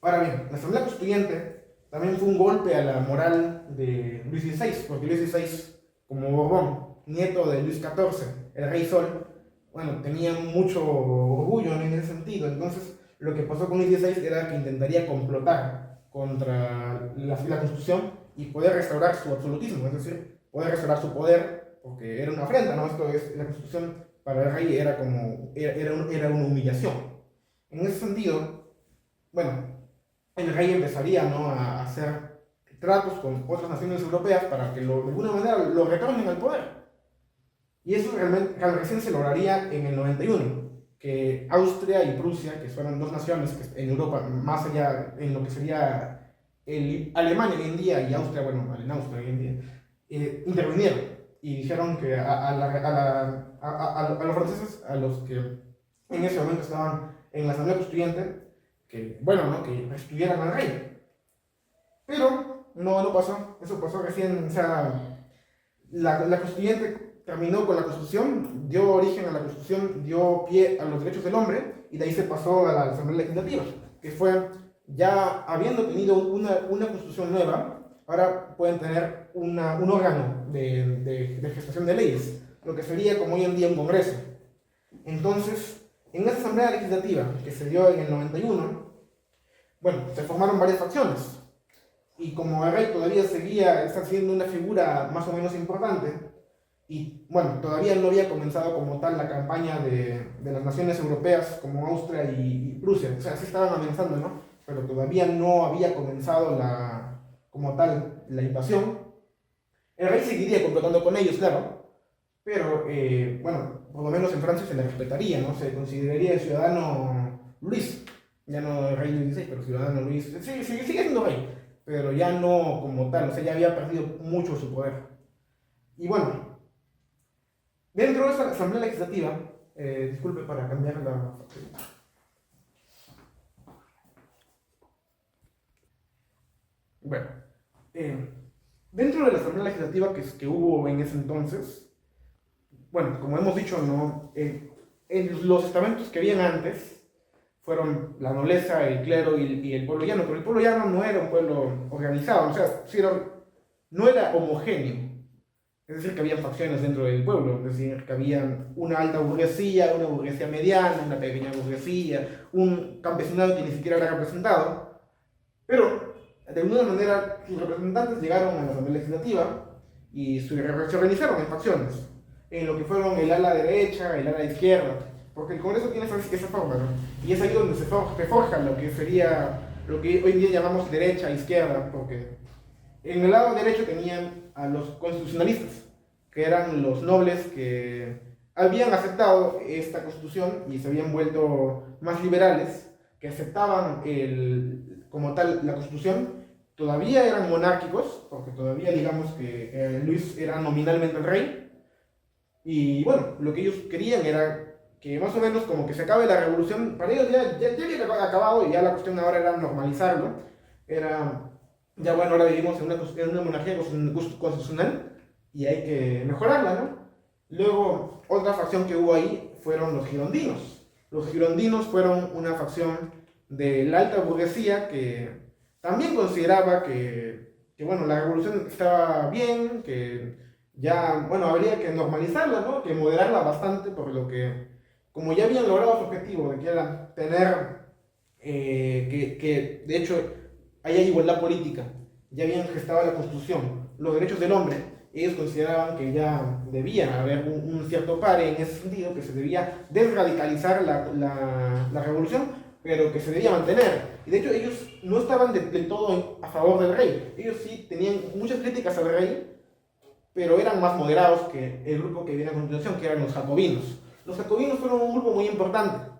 Ahora bien, la Asamblea Constituyente también fue un golpe a la moral de Luis XVI, porque Luis XVI, como Borbón, nieto de Luis XIV, el rey Sol, bueno, tenía mucho orgullo en ese sentido. Entonces, lo que pasó con Luis XVI era que intentaría complotar contra la Constitución y poder restaurar su absolutismo, es decir, poder restaurar su poder, porque era una afrenta, ¿no? Esto es, la Constitución para el rey era como, era una humillación. En ese sentido, bueno, el rey empezaría, ¿no?, a hacer tratos con otras naciones europeas para que de alguna manera lo retornen al poder. Y eso realmente recién se lograría en el 91, que Austria y Prusia, que fueron dos naciones que en Europa, más allá en lo que sería Alemania hoy en día y Austria, bueno, en Austria hoy en día, intervinieron y dijeron que a los franceses, a los que en ese momento estaban en la Asamblea Constituyente, que, bueno, ¿no?, que estuvieran al rey. Pero no pasó, eso pasó recién, o sea, la Constituyente terminó con la Constitución, dio origen a la Constitución, dio pie a los derechos del hombre, y de ahí se pasó a la Asamblea Legislativa, que fue, ya habiendo tenido una Constitución nueva, ahora pueden tener un órgano de gestación de leyes, lo que sería como hoy en día un Congreso. Entonces, en esa Asamblea Legislativa, que se dio en el 91, bueno, se formaron varias facciones. Y como el rey todavía seguía siendo una figura más o menos importante, y bueno, todavía no había comenzado como tal la campaña de las naciones europeas como Austria y Prusia, o sea, sí estaban amenazando, ¿no? Pero todavía no había comenzado como tal la invasión. El rey seguiría complotando con ellos, claro, pero bueno, por lo menos en Francia se le respetaría, ¿no? Se consideraría el ciudadano Luis, ya no el rey Luis XVI, pero ciudadano Luis, sí, sigue siendo rey, pero ya no como tal, o sea, ya había perdido mucho su poder. Y bueno, dentro de esa Asamblea Legislativa, disculpe para cambiar la... Bueno, dentro de la Asamblea Legislativa que hubo en ese entonces, bueno, como hemos dicho, ¿no?, los estamentos que habían antes fueron la nobleza, el clero y el pueblo llano, pero el pueblo llano no era un pueblo organizado, o sea, no era homogéneo. Es decir, que había facciones dentro del pueblo, es decir, que había una alta burguesía, una burguesía mediana, una pequeña burguesía, un campesinado que ni siquiera era representado, pero de alguna manera sus representantes llegaron a la Asamblea Legislativa y se organizaron en facciones, en lo que fueron el ala derecha, el ala izquierda, porque el Congreso tiene esa forma, ¿no? Y es ahí donde se forja lo que sería, lo que hoy en día llamamos derecha, izquierda, porque en el lado derecho tenían a los constitucionalistas, que eran los nobles que habían aceptado esta constitución y se habían vuelto más liberales, que aceptaban como tal la constitución. Todavía eran monárquicos, porque todavía digamos que Luis era nominalmente el rey, y bueno, lo que ellos querían era que más o menos como que se acabe la revolución. Para ellos ya había acabado y ya la cuestión ahora era normalizarlo, era... Ya bueno, ahora vivimos en una monarquía constitucional y hay que mejorarla, ¿no? Luego, otra facción que hubo ahí fueron los girondinos. Los girondinos fueron una facción de la alta burguesía que también consideraba que bueno, la revolución estaba bien, que ya, bueno, habría que normalizarla, ¿no?, que moderarla bastante, por lo que, como ya habían logrado su objetivo, de que era tener, que de hecho haya igualdad política, ya habían gestado la Constitución, los derechos del hombre, ellos consideraban que ya debía haber un cierto pare en ese sentido, que se debía desradicalizar la revolución, pero que se debía mantener. Y de hecho ellos no estaban del todo a favor del rey, ellos sí tenían muchas críticas al rey, pero eran más moderados que el grupo que viene a continuación, que eran los jacobinos. Los jacobinos fueron un grupo muy importante,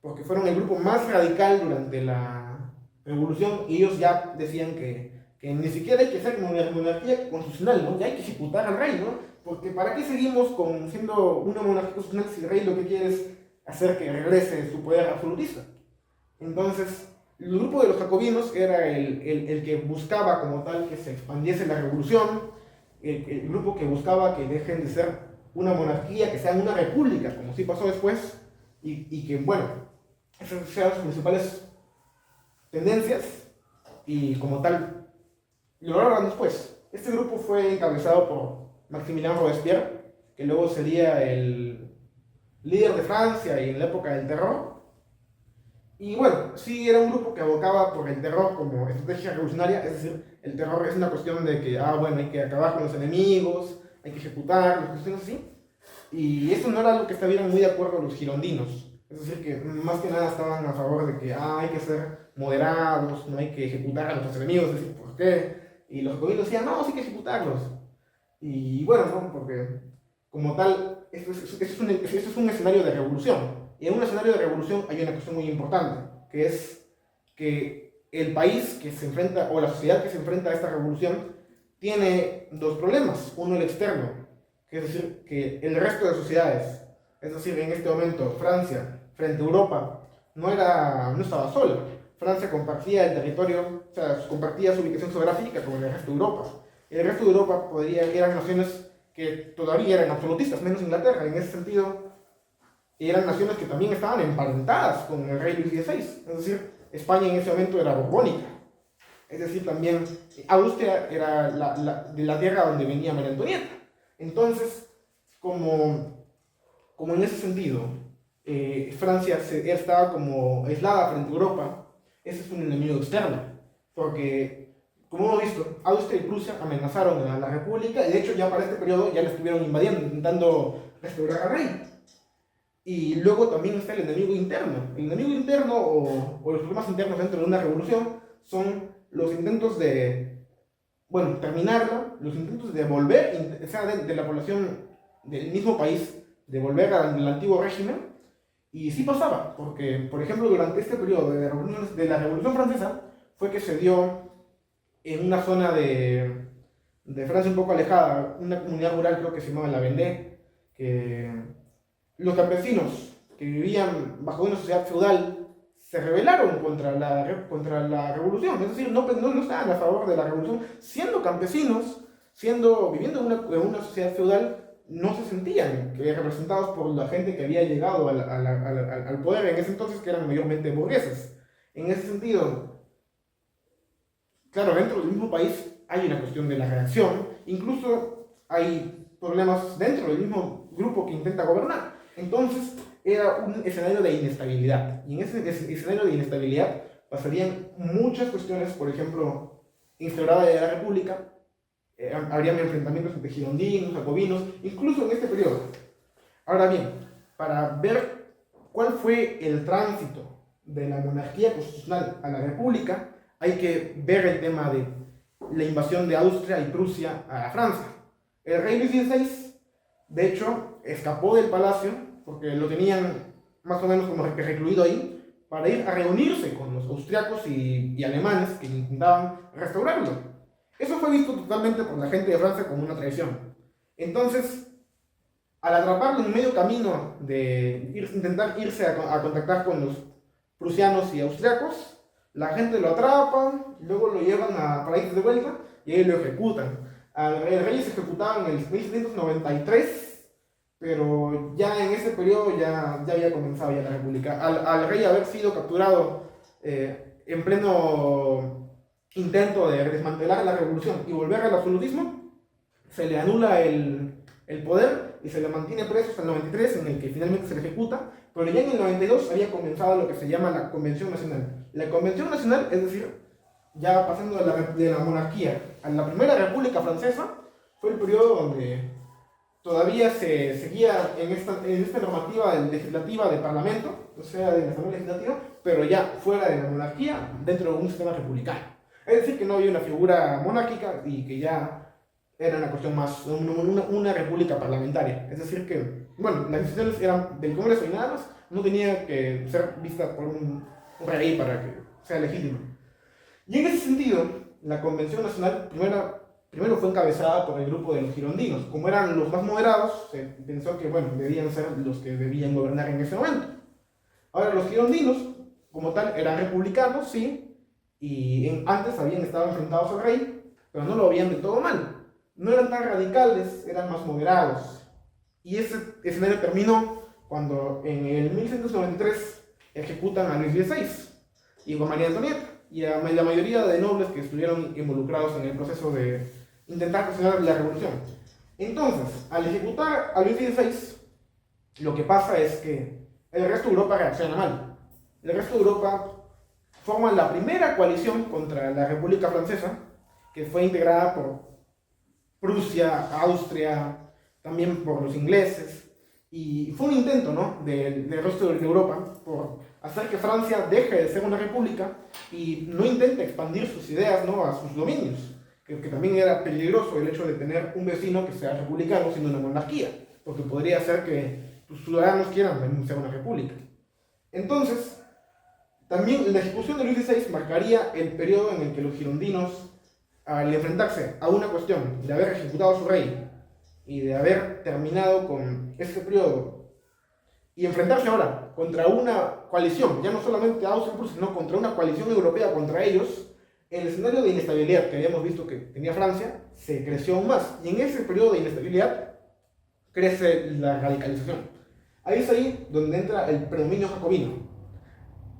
porque fueron el grupo más radical durante la revolución, y ellos ya decían que ni siquiera hay que ser monarquía constitucional, ¿no? Ya hay que ejecutar al rey, ¿no? Porque ¿para qué seguimos siendo una monarquía constitucional si el rey lo que quiere es hacer que regrese su poder absolutista? Entonces, el grupo de los jacobinos era el que buscaba como tal que se expandiese la revolución, el grupo que buscaba que dejen de ser una monarquía, que sean una república, como sí pasó después, y que, bueno, esas sean sus principales tendencias y como tal lo lograron después. Este grupo fue encabezado por Maximilien Robespierre, que luego sería el líder de Francia y en la época del terror. Y bueno, sí era un grupo que abocaba por el terror como estrategia revolucionaria, es decir, el terror es una cuestión de que, bueno, hay que acabar con los enemigos, hay que ejecutarlos, cuestiones así. Y eso no era algo que estuvieran muy de acuerdo los girondinos. Es decir, que más que nada estaban a favor de que hay que ser moderados, no hay que ejecutar a nuestros enemigos, es decir, ¿por qué? Y los jacobinos decían, no, sí hay que ejecutarlos. Y bueno, ¿no? Porque como tal, esto es un escenario de revolución. Y en un escenario de revolución hay una cuestión muy importante, que es que el país que se enfrenta, o la sociedad que se enfrenta a esta revolución, tiene dos problemas. Uno, el externo, que es decir, que el resto de sociedades, es decir, en este momento Francia, frente a Europa, no estaba sola. Francia compartía el territorio, o sea, compartía su ubicación geográfica con el resto de Europa. El resto de Europa eran naciones que todavía eran absolutistas, menos Inglaterra. En ese sentido, eran naciones que también estaban emparentadas con el rey Luis XVI. Es decir, España en ese momento era borbónica. Es decir, también Austria era de la tierra donde venía María Antonieta. Entonces, como en ese sentido, Francia estaba como aislada frente a Europa, ese es un enemigo externo. Porque, como hemos visto, Austria y Prusia amenazaron a la República y de hecho ya para este periodo ya la estuvieron invadiendo, intentando restaurar al rey. Y luego también está el enemigo interno. El enemigo interno o los problemas internos dentro de una revolución son los intentos de, bueno, terminarla, los intentos de volver, o sea, de la población del mismo país, de volver al antiguo régimen. Y sí pasaba, porque, por ejemplo, durante este periodo de la Revolución Francesa, fue que se dio en una zona de Francia un poco alejada, una comunidad rural creo que se llamaba La Vendée, que los campesinos que vivían bajo una sociedad feudal se rebelaron contra la revolución, es decir, no estaban a favor de la revolución, siendo campesinos, viviendo en una sociedad feudal, no se sentían representados por la gente que había llegado al poder en ese entonces, que eran mayormente burgueses. En ese sentido, claro, dentro del mismo país hay una cuestión de la reacción, incluso hay problemas dentro del mismo grupo que intenta gobernar. Entonces, era un escenario de inestabilidad. Y en ese escenario de inestabilidad pasarían muchas cuestiones, por ejemplo, instaurada de la República, habrían enfrentamientos entre girondinos, jacobinos, incluso en este periodo. Ahora bien, para ver cuál fue el tránsito de la monarquía constitucional a la República, hay que ver el tema de la invasión de Austria y Prusia a Francia. El rey Luis XVI, de hecho, escapó del palacio porque lo tenían más o menos como recluido ahí para ir a reunirse con los austriacos y alemanes que intentaban restaurarlo. Eso fue visto totalmente por la gente de Francia como una traición. Entonces, al atraparlo en medio camino de intentar irse a contactar con los prusianos y austriacos, la gente lo atrapa, luego lo llevan a países de vuelta y ahí lo ejecutan. El rey se ejecutaba en el 1793, pero ya en ese periodo ya había comenzado ya la República. Al rey haber sido capturado en pleno intento de desmantelar la revolución y volver al absolutismo, se le anula el poder y se le mantiene preso hasta el 93, en el que finalmente se le ejecuta, pero ya en el 92 había comenzado lo que se llama la Convención Nacional. La Convención Nacional, es decir, ya pasando de la monarquía a la Primera República Francesa, fue el periodo donde todavía se seguía en esta normativa legislativa del Parlamento, o sea, de la Asamblea Legislativa, pero ya fuera de la monarquía, dentro de un sistema republicano. Es decir, que no había una figura monárquica y que ya era una cuestión más, una república parlamentaria. Es decir, que, bueno, las decisiones eran del Congreso y nada más, no tenía que ser vista por un rey para que sea legítimo. Y en ese sentido, la Convención Nacional primero fue encabezada por el grupo de los girondinos. Como eran los más moderados, se pensó que, bueno, debían ser los que debían gobernar en ese momento. Ahora, los girondinos, como tal, eran republicanos, sí, y antes habían estado enfrentados al rey, pero no lo veían de todo mal. No eran tan radicales, eran más moderados. Y ese escenario terminó cuando en el 1193 ejecutan a Luis XVI y a María Antonieta. y a la mayoría de nobles que estuvieron involucrados en el proceso de intentar presionar la revolución. Entonces, al ejecutar a Luis XVI, lo que pasa es que el resto de Europa reacciona mal. El resto de Europa forma la primera coalición contra la República Francesa, que fue integrada por Prusia, Austria, también por los ingleses, y fue un intento, ¿no?, del resto de Europa por hacer que Francia deje de ser una república y no intente expandir sus ideas, ¿no?, a sus dominios, que también era peligroso el hecho de tener un vecino que sea republicano siendo una monarquía, porque podría hacer que tus ciudadanos quieran ser una república. Entonces, también la ejecución de Luis XVI marcaría el periodo en el que los girondinos, al enfrentarse a una cuestión de haber ejecutado a su rey y de haber terminado con ese periodo y enfrentarse ahora contra una coalición, ya no solamente Austria, sino contra una coalición europea contra ellos, el escenario de inestabilidad que habíamos visto que tenía Francia se creció aún más, y en ese periodo de inestabilidad crece la radicalización. Ahí es ahí donde entra el predominio jacobino.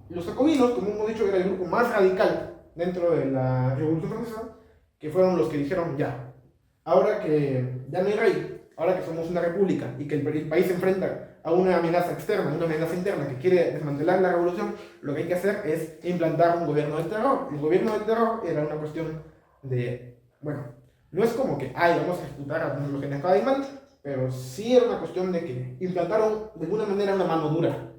Los jacobinos, como hemos dicho, era el grupo más radical dentro de la Revolución Francesa, que fueron los que dijeron, ya, ahora que ya no hay rey, ahora que somos una república y que el país se enfrenta a una amenaza externa, una amenaza interna que quiere desmantelar la revolución, lo que hay que hacer es implantar un gobierno del terror. El gobierno del terror era una cuestión de, bueno, no es como que, ay, vamos a ejecutar a los que nos caen mal, pero sí era una cuestión de que implantaron de alguna manera una mano dura.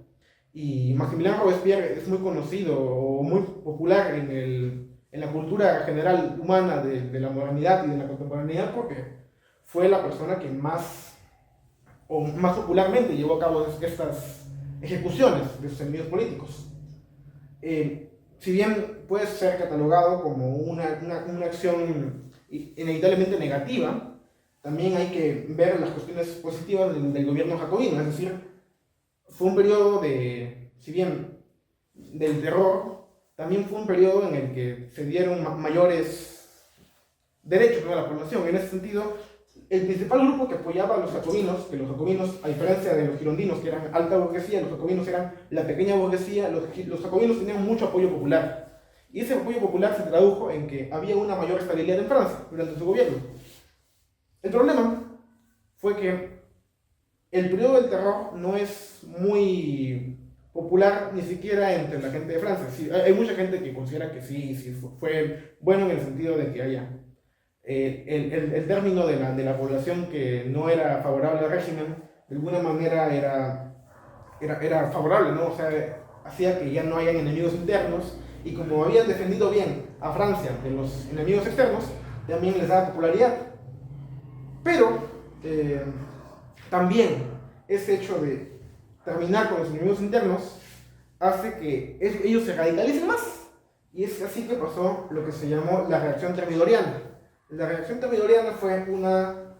Y Maximilien Robespierre es muy conocido o muy popular en la cultura general humana de la modernidad y de la contemporaneidad porque fue la persona que más popularmente llevó a cabo estas ejecuciones de sus enemigos políticos. Si bien puede ser catalogado como una acción inevitablemente negativa, también hay que ver las cuestiones positivas del gobierno jacobino, es decir, fue un periodo si bien del terror, también fue un periodo en el que se dieron mayores derechos a la población. En ese sentido, el principal grupo que apoyaba a los jacobinos, que los jacobinos, a diferencia de los girondinos, que eran alta burguesía, los jacobinos eran la pequeña burguesía, los jacobinos tenían mucho apoyo popular. Y ese apoyo popular se tradujo en que había una mayor estabilidad en Francia durante su gobierno. El problema fue que el periodo del terror no es muy popular ni siquiera entre la gente de Francia. Sí, hay mucha gente que considera que sí fue bueno en el sentido de que haya el término de la población que no era favorable al régimen, de alguna manera era favorable, ¿no? O sea, hacía que ya no hayan enemigos internos, y como habían defendido bien a Francia de los enemigos externos, también les daba popularidad. Pero también ese hecho de terminar con los enemigos internos hace que ellos se radicalicen más. Y es así que pasó lo que se llamó la reacción termidoriana. La reacción termidoriana fue una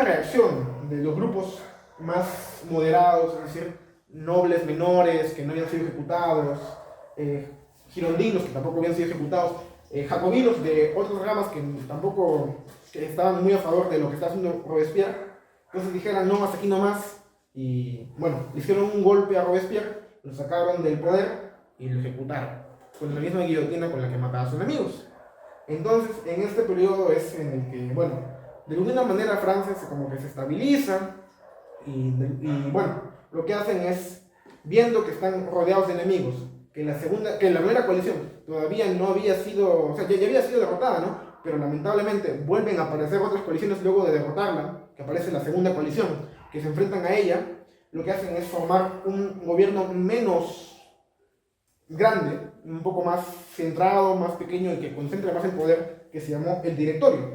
reacción de los grupos más moderados, es decir, nobles menores que no habían sido ejecutados, girondinos que tampoco habían sido ejecutados, jacobinos de otras ramas que estaban muy a favor de lo que estaba haciendo Robespierre. Entonces dijeron, no, hasta aquí nomás. Y bueno, le hicieron un golpe a Robespierre, lo sacaron del poder y lo ejecutaron con la misma guillotina con la que mataba a sus enemigos. Entonces, en este periodo es en el que, bueno, de alguna manera Francia como que se estabiliza y bueno, lo que hacen es, viendo que están rodeados de enemigos, que la primera coalición todavía no había sido, o sea, ya había sido derrotada, ¿no? Pero lamentablemente vuelven a aparecer otras coaliciones luego de derrotarla, que aparece la segunda coalición, que se enfrentan a ella. Lo que hacen es formar un gobierno menos grande, un poco más centrado, más pequeño y que concentra más el poder, que se llamó el Directorio.